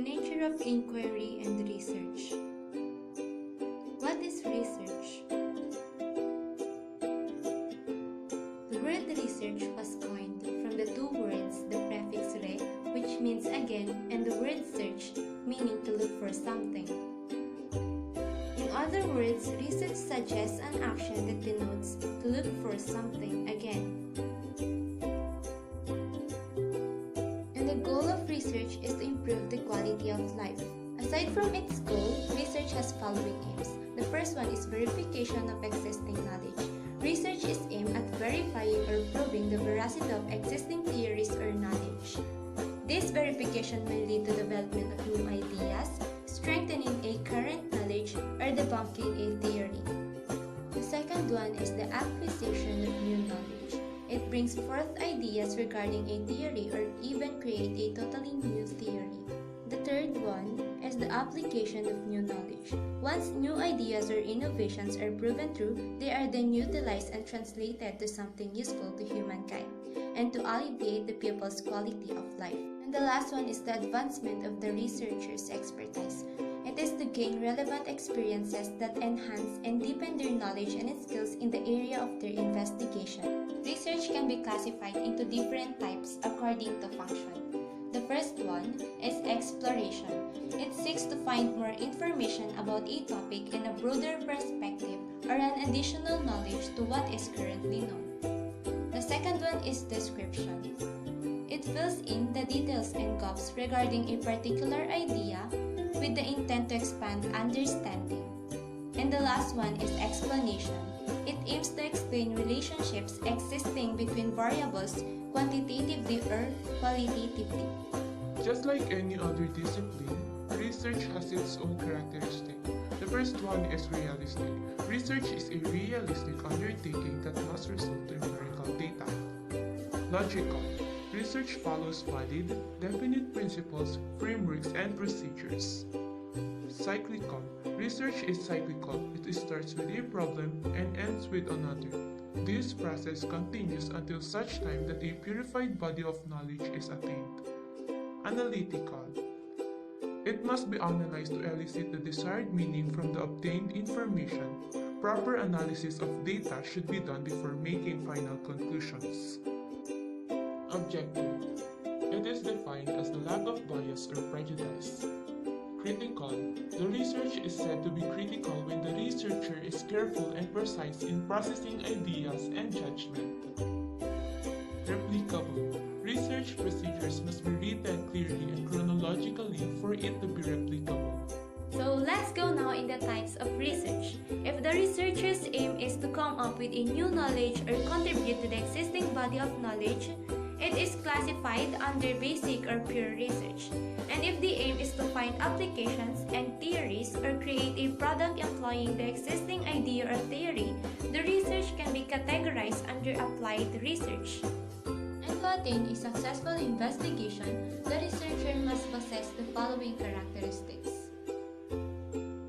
nature of inquiry and research. What is research? The word research was coined from the two words, the prefix re, which means again, and the word search, meaning to look for something. In other words, research suggests an action that denotes to look for something again. And the goal of research is to improve the quality of life. Aside from its goal, research has following aims. The first one is verification of existing knowledge. Research is aimed at verifying or proving the veracity of existing theories or knowledge. This verification may lead to development of new ideas, strengthening a current knowledge, or debunking a theory. The second one is the acquisition of new knowledge. It brings forth ideas regarding a theory or even create a totally new theory. The third one is the application of new knowledge. Once new ideas or innovations are proven true, they are then utilized and translated to something useful to humankind and to alleviate the people's quality of life. And the last one is the advancement of the researcher's expertise. It is to gain relevant experiences that enhance and deepen their knowledge and skills in the area of their investigation. Research can be classified into different types according to function. The first one is exploration. It seeks to find more information about a topic in a broader perspective or an additional knowledge to what is currently known. The second one is description. It fills in the details and gaps regarding a particular idea with the intent to expand understanding. And the last one is explanation. It aims to explain relationships existing between variables quantitatively or qualitatively. Just like any other discipline, research has its own characteristic. The first one is realistic. Research is a realistic undertaking that must result in empirical data. Logical. Research follows valid, definite principles, frameworks, and procedures. Cyclical. Research is cyclical. It starts with a problem and ends with another. This process continues until such time that a purified body of knowledge is attained. Analytical. It must be analyzed to elicit the desired meaning from the obtained information. Proper analysis of data should be done before making final conclusions. Objective. It is defined as the lack of bias or prejudice. Critical. The research is said to be critical when the researcher is careful and precise in processing ideas and judgment. Replicable. Research procedures must be written clearly and chronologically for it to be replicable. So let's go now in the types of research. If the researcher's aim is to come up with a new knowledge or contribute to the existing body of knowledge, it is classified under basic or pure research. And if the aim is to find applications and theories or create a product employing the existing idea or theory, the research can be categorized under applied research. And to attain a successful investigation, the researcher must possess the following characteristics.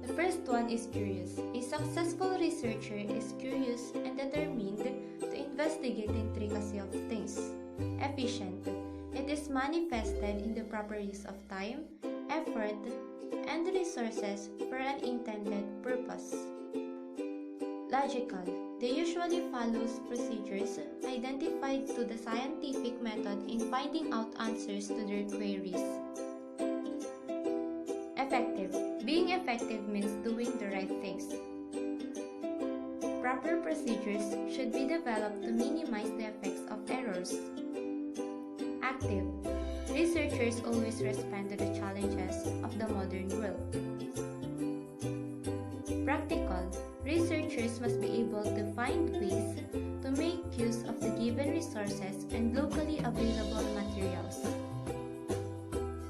The first one is curious. A successful researcher is curious and determined to investigate the intricacy of things. Efficient. It is manifested in the proper use of time, effort, and resources for an intended purpose. Logical. They usually follows procedures identified to the scientific method in finding out answers to their queries. Effective. Being effective means doing the right things. Proper procedures should be developed to minimize the effects of errors. Active. Researchers always respond to the challenges of the modern world. Practical. Researchers must be able to find ways to make use of the given resources and locally available materials.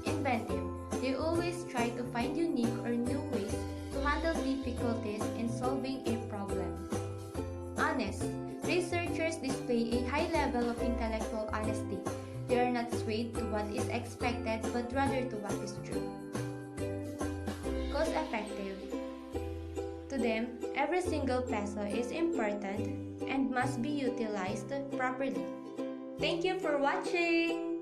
Inventive. They always try to find unique or new ways to handle difficulties in solving a problem. Honest. Researchers display a high level of intellectual honesty. They are not swayed to what is expected but rather to what is true. Cost-effective. To them, every single peso is important and must be utilized properly. Thank you for watching!